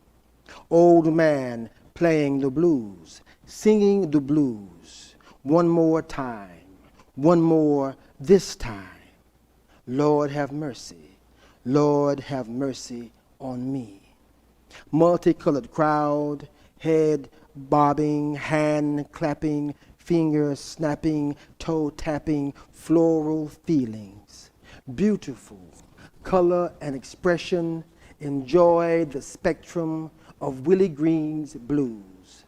Old man playing the blues, singing the blues, one more time, one more this time. Lord have mercy on me. Multicolored crowd, head bobbing, hand clapping, finger snapping, toe tapping, floral feelings. Beautiful color and expression, enjoy the spectrum of Willie Green's blues.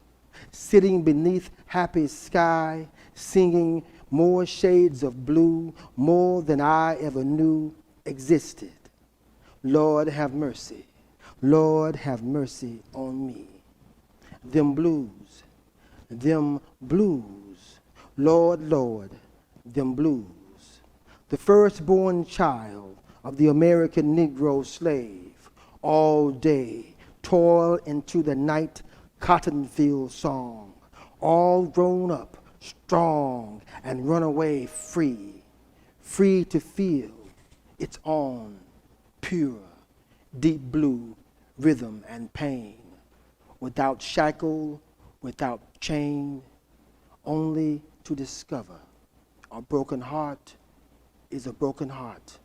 Sitting beneath happy sky, singing more shades of blue, more than I ever knew existed. Lord have mercy on me. Them blues, Lord, Lord, them blues. The firstborn child of the American Negro slave, all day, toil into the night, cotton field song, all grown up, strong, and run away free, free to feel its own pure, deep blue rhythm and pain, without shackle, without chain, only to discover a broken heart is a broken heart.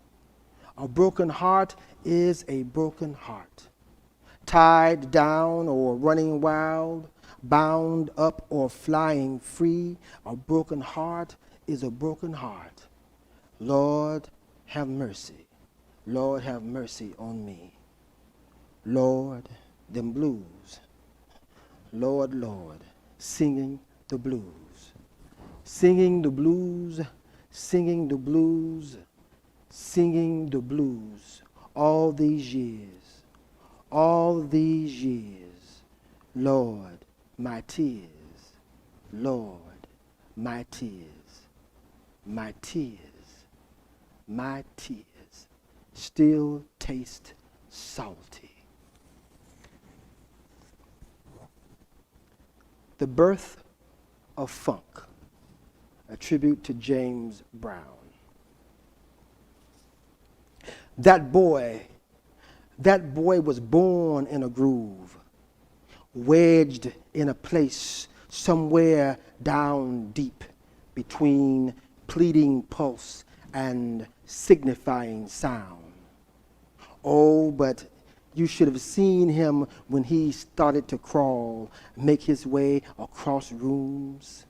A broken heart is a broken heart. Tied down or running wild, bound up or flying free, a broken heart is a broken heart. Lord, have mercy. Lord, have mercy on me. Lord, them blues. Lord, Lord, singing the blues. Singing the blues, singing the blues, singing the blues all these years, Lord, my tears, Lord, my tears, my tears, my tears still taste salty. The Birth of Funk, a tribute to James Brown. That boy was born in a groove, wedged in a place somewhere down deep between pleading pulse and signifying sound. Oh, but you should have seen him when he started to crawl, make his way across rooms.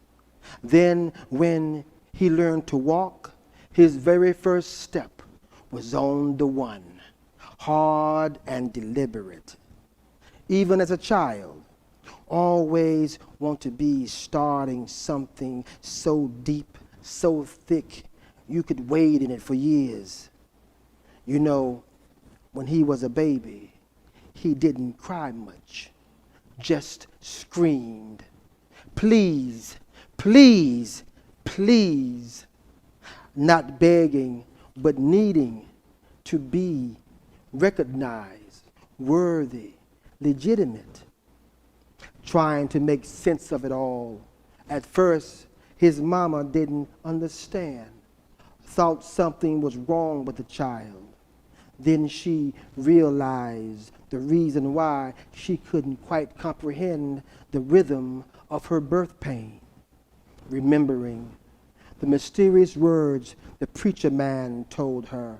Then when he learned to walk, his very first step was on the one, hard and deliberate. Even as a child, always want to be starting something so deep, so thick, you could wade in it for years. You know, when he was a baby, he didn't cry much, just screamed, "Please, please, please," not begging, but needing to be recognized, worthy, legitimate, trying to make sense of it all. At first, his mama didn't understand, thought something was wrong with the child. Then she realized the reason why she couldn't quite comprehend the rhythm of her birth pain, remembering the mysterious words the preacher man told her,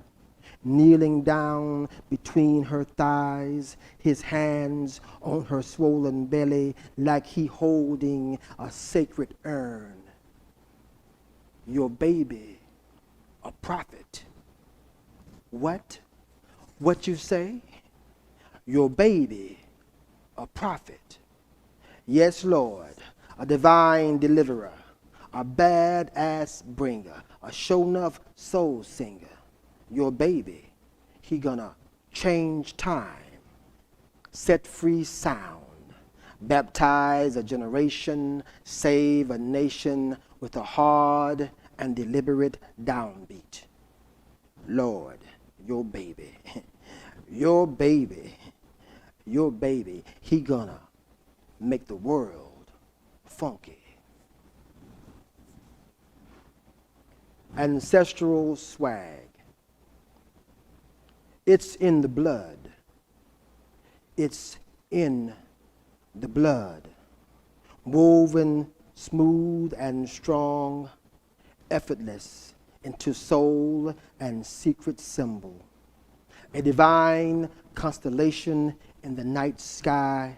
kneeling down between her thighs, his hands on her swollen belly like he holding a sacred urn. "Your baby, a prophet." "What? What you say?" "Your baby, a prophet." "Yes, Lord, a divine deliverer, a badass bringer, a show-enough soul singer. Your baby, he gonna change time, set free sound, baptize a generation, save a nation with a hard and deliberate downbeat. Lord, your baby, your baby, your baby, he gonna make the world funky." Ancestral swag. It's in the blood. It's in the blood. Woven smooth and strong, effortless into soul and secret symbol. A divine constellation in the night sky.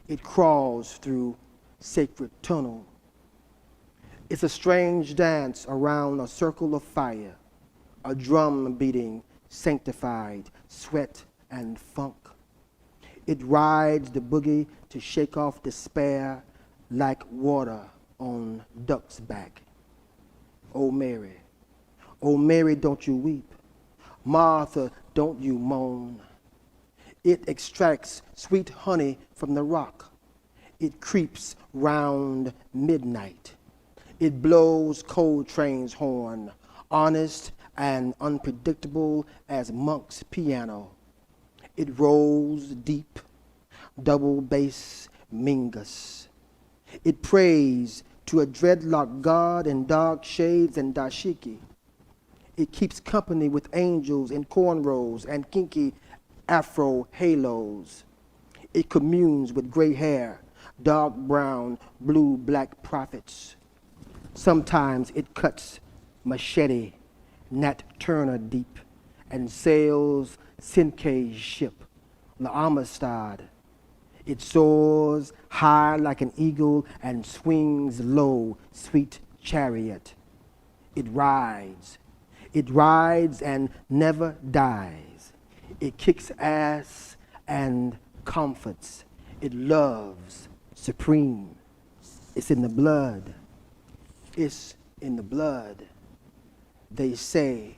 It crawls through sacred tunnel. It's a strange dance around a circle of fire, a drum beating sanctified sweat and funk. It rides the boogie to shake off despair like water on duck's back. Oh Mary, don't you weep. Martha, don't you moan. It extracts sweet honey from the rock. It creeps round midnight. It blows Coltrane's horn, honest and unpredictable as Monk's piano. It rolls deep, double bass mingus. It prays to a dreadlock god in dark shades and dashiki. It keeps company with angels in cornrows and kinky afro halos. It communes with gray hair, dark brown, blue black prophets. Sometimes it cuts machete, Nat Turner deep, and sails Sinkay's ship, La Amistad. It soars high like an eagle and swings low, sweet chariot. It rides and never dies. It kicks ass and comforts. It loves supreme. It's in the blood. It's in the blood. They say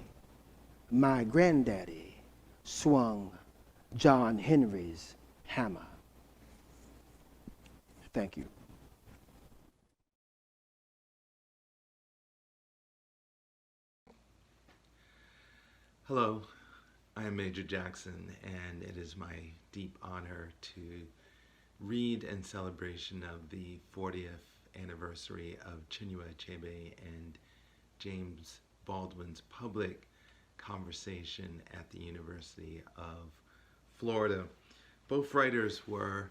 my granddaddy swung John Henry's hammer. Thank you. Hello, I am Major Jackson, and it is my deep honor to read in celebration of the 40th anniversary of Chinua Achebe and James Baldwin's public conversation at the University of Florida. Both writers were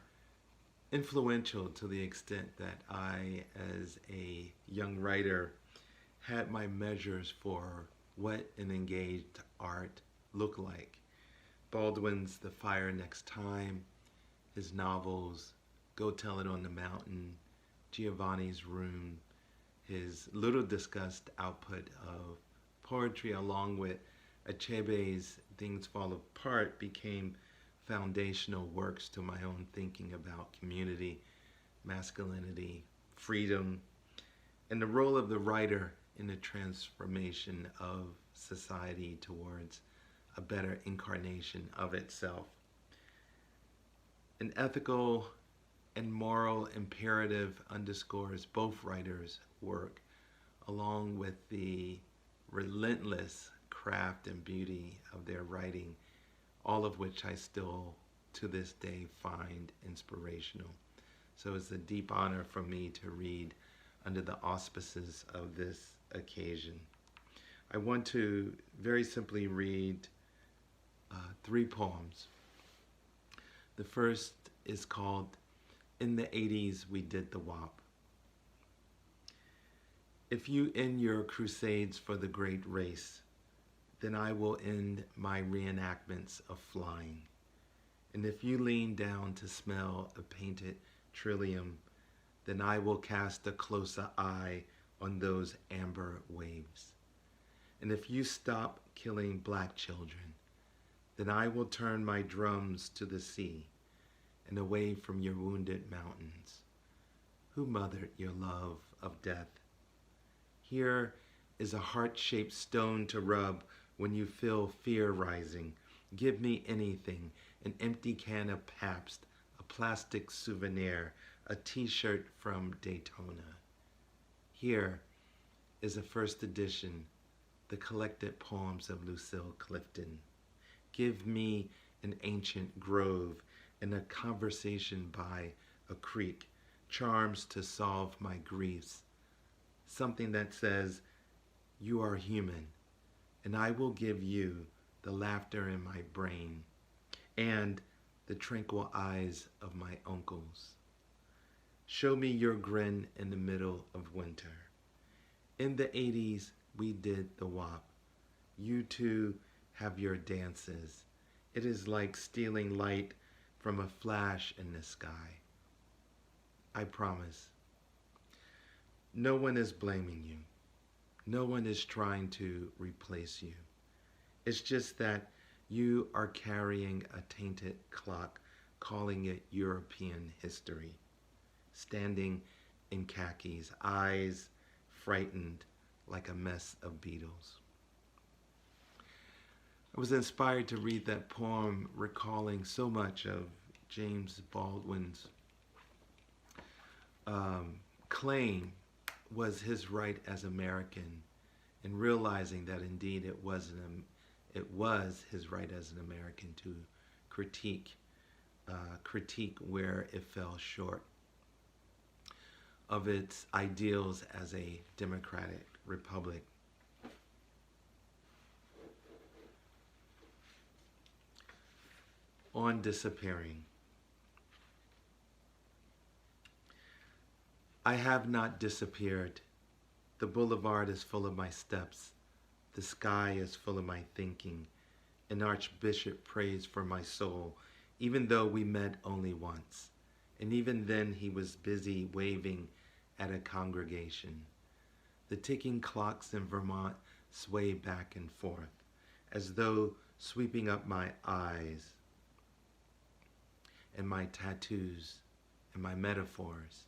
influential to the extent that I, as a young writer, had my measures for what an engaged art looked like. Baldwin's The Fire Next Time, his novels Go Tell It on the Mountain, Giovanni's Room, his little discussed output of poetry along with Achebe's Things Fall Apart became foundational works to my own thinking about community, masculinity, freedom, and the role of the writer in the transformation of society towards a better incarnation of itself. An ethical and moral imperative underscores both writers' work, along with the relentless craft and beauty of their writing, all of which I still to this day find inspirational. So it's a deep honor for me to read under the auspices of this occasion. I want to very simply read 3 poems. The first is called In the 80s We Did the WAP. If you end your crusades for the great race, then I will end my reenactments of flying. And if you lean down to smell a painted trillium, then I will cast a closer eye on those amber waves. And if you stop killing black children, then I will turn my drums to the sea and away from your wounded mountains. Who mothered your love of death? Here is a heart-shaped stone to rub when you feel fear rising. Give me anything, an empty can of Pabst, a plastic souvenir, a t-shirt from Daytona. Here is a first edition, the collected poems of Lucille Clifton. Give me an ancient grove and a conversation by a creek, charms to solve my griefs. Something that says, you are human, and I will give you the laughter in my brain and the tranquil eyes of my uncles. Show me your grin in the middle of winter. In the 80s, we did the WAP. You too have your dances. It is like stealing light from a flash in the sky. I promise. No one is blaming you. No one is trying to replace you. It's just that you are carrying a tainted clock, calling it European history. Standing in khakis, eyes frightened like a mess of beetles. I was inspired to read that poem, recalling so much of James Baldwin's claim was his right as American, and realizing that indeed it was his right as an American to critique where it fell short of its ideals as a democratic republic. On disappearing. I have not disappeared. The boulevard is full of my steps. The sky is full of my thinking. An archbishop prays for my soul, even though we met only once. And even then he was busy waving at a congregation. The ticking clocks in Vermont sway back and forth, as though sweeping up my eyes and my tattoos and my metaphors.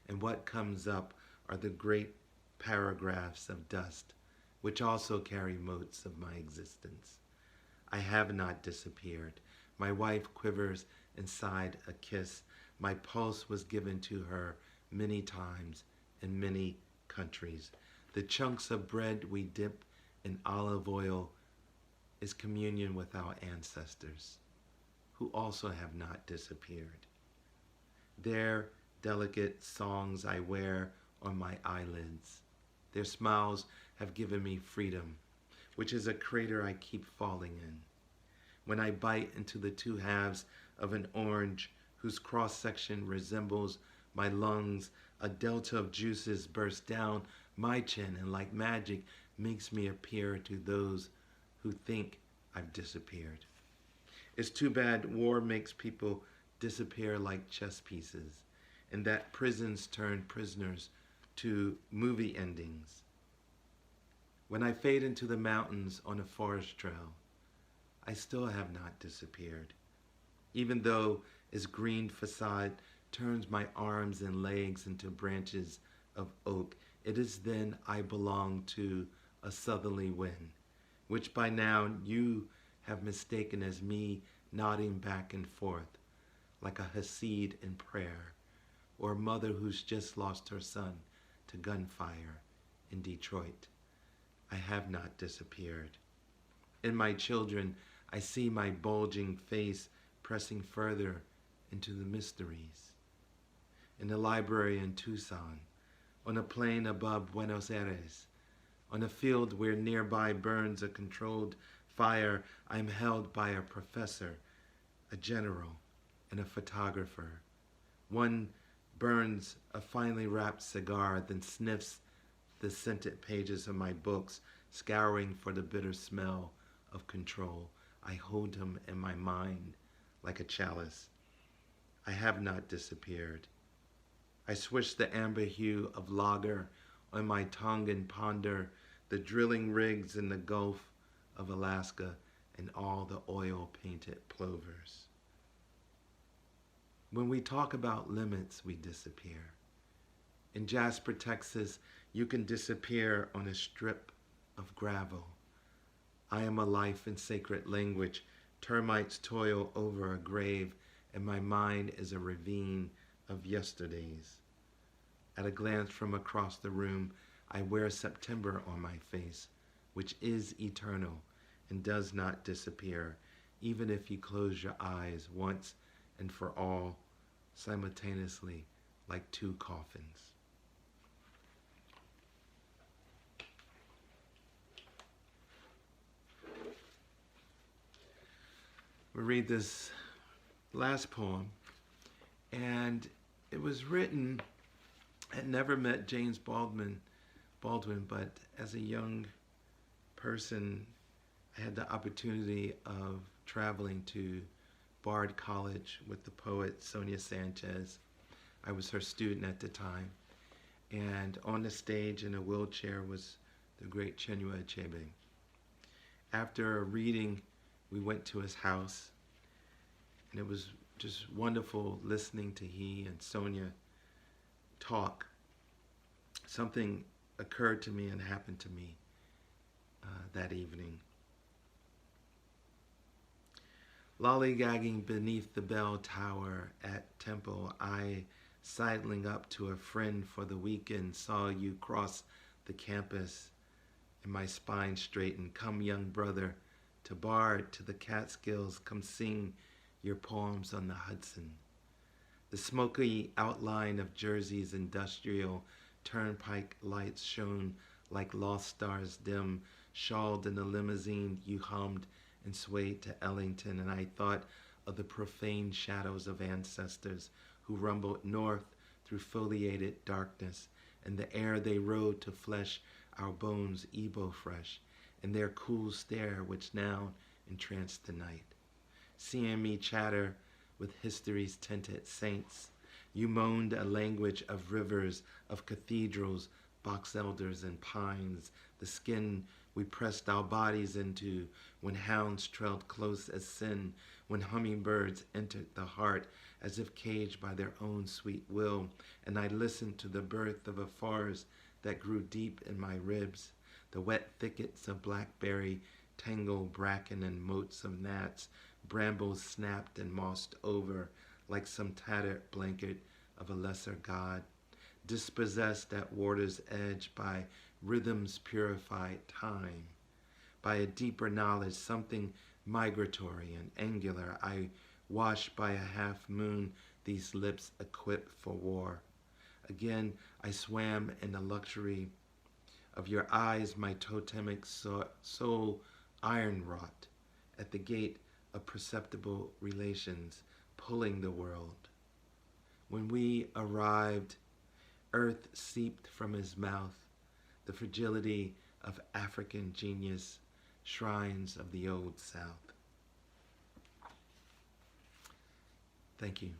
And what comes up are the great paragraphs of dust, which also carry motes of my existence. I have not disappeared. My wife quivers inside a kiss. My pulse was given to her many times in many countries. The chunks of bread we dip in olive oil is communion with our ancestors, who also have not disappeared. Their delicate songs I wear on my eyelids. Their smiles have given me freedom, which is a crater I keep falling in. When I bite into the two halves of an orange whose cross-section resembles my lungs, a delta of juices bursts down my chin and like magic makes me appear to those who think I've disappeared. It's too bad war makes people disappear like chess pieces, and that prisons turn prisoners to movie endings. When I fade into the mountains on a forest trail, I still have not disappeared. Even though its green facade turns my arms and legs into branches of oak, it is then I belong to a southerly wind, which by now you have mistaken as me nodding back and forth, like a Hasid in prayer, or a mother who's just lost her son to gunfire in Detroit. I have not disappeared. In my children, I see my bulging face pressing further into the mysteries. In the library in Tucson, on a plane above Buenos Aires, on a field where nearby burns a controlled fire, I'm held by a professor, a general, and a photographer. One burns a finely wrapped cigar, then sniffs the scented pages of my books, scouring for the bitter smell of control. I hold him in my mind like a chalice. I have not disappeared. I swish the amber hue of lager on my tongue and ponder the drilling rigs in the Gulf of Alaska and all the oil-painted plovers. When we talk about limits, we disappear. In Jasper, Texas, you can disappear on a strip of gravel. I am a life in sacred language. Termites toil over a grave, and my mind is a ravine of yesterdays. At a glance from across the room, I wear September on my face, which is eternal and does not disappear, even if you close your eyes once and for all, simultaneously, like two coffins. We read this last poem, and it was written. I had never met James Baldwin, but as a young person, I had the opportunity of traveling to Bard College with the poet Sonia Sanchez. I was her student at the time, and on the stage in a wheelchair was the great Chinua Achebe. After a reading, we went to his house, and it was just wonderful listening to he and Sonia talk. Something occurred to me and happened to me that evening. Lollygagging beneath the bell tower at Temple, I, sidling up to a friend for the weekend, saw you cross the campus, and my spine straightened. Come, young brother, to Bard, to the Catskills, come sing your poems on the Hudson. The smoky outline of Jersey's industrial turnpike lights shone like lost stars dim. Shawled in a limousine, you hummed and swayed to Ellington, and I thought of the profane shadows of ancestors who rumbled north through foliated darkness, and the air they rode to flesh our bones Ebo fresh, and their cool stare which now entranced the night. Seeing me chatter with history's tinted saints, you moaned a language of rivers, of cathedrals, box elders and pines, the skin we pressed our bodies into when hounds trailed close as sin, when hummingbirds entered the heart as if caged by their own sweet will, and I listened to the birth of a forest that grew deep in my ribs, the wet thickets of blackberry, tangled bracken and motes of gnats, brambles snapped and mossed over like some tattered blanket of a lesser god, dispossessed at water's edge by rhythm's purified time, by a deeper knowledge, something migratory and angular. I washed by a half moon, these lips equipped for war. Again, I swam in the luxury of your eyes, my totemic soul iron wrought, at the gate of perceptible relations, pulling the world. When we arrived, earth seeped from his mouth, the fragility of African genius, shrines of the old South. Thank you.